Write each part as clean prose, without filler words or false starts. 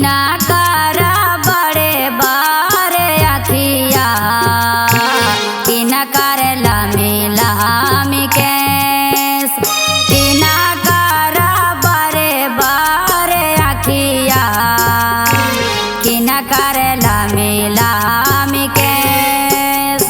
ना करा बड़े बारे अखिया कि न कर लामी लामी केस कि न करा बड़े बारे अखिया कि न कर लामी लामी केस।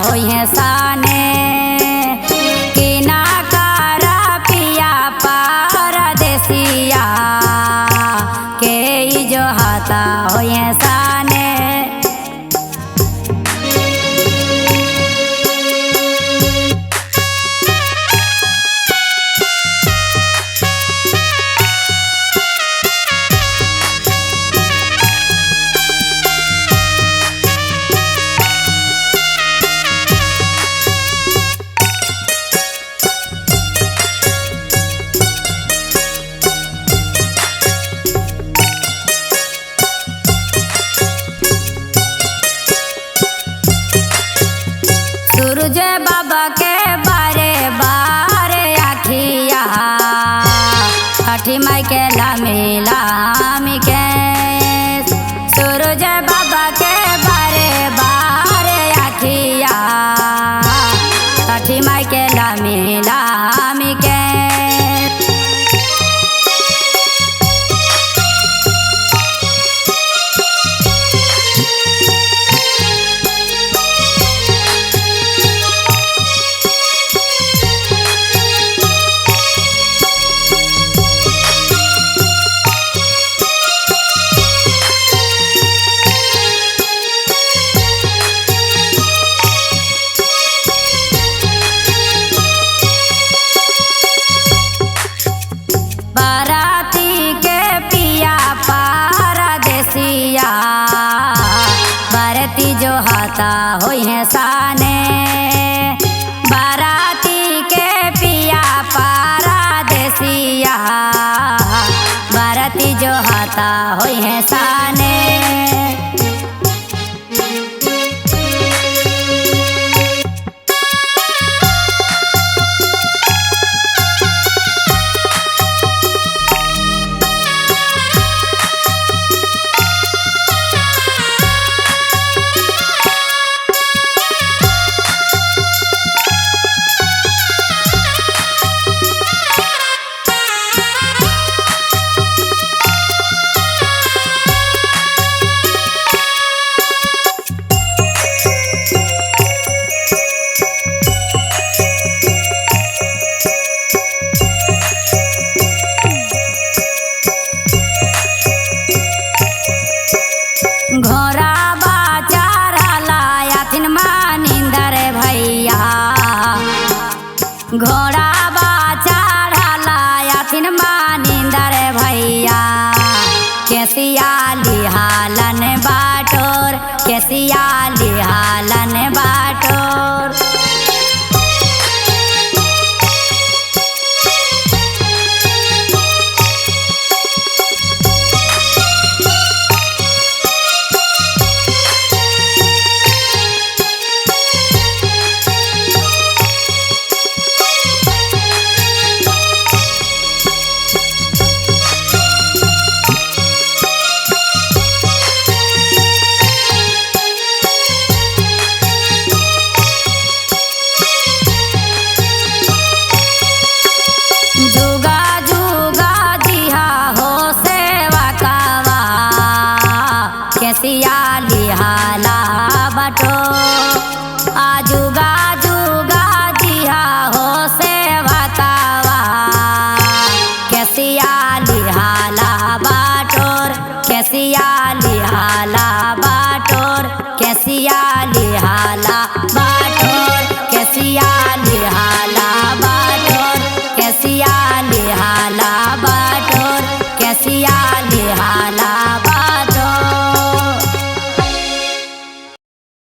हो साने कि ना करा पिया परदेसिया के जो हाथा हो साने। सूरज बाबा के बारे बारे आखिया छठी माई के लामी लामी के। सूरज बाबा के बारे बारे आखिया छठी माई के लामी लामी के। बाराती जो हाथा हो साने बाराती के पिया परदेसिया बाराती जो हाथा हो साने। घोड़ा बाचारा लाया थिन मानिंदर भैया घोड़ा बाचारा लाया थिन मानिंदर भैया cassia लिहालन Bator cassia लिहालन Bator. Cassia लिहाला बटो आजुगा जुगा जिहा हो सेवा कावा कैसिया लिहाला बाटोर कैसिया सिया लिहाला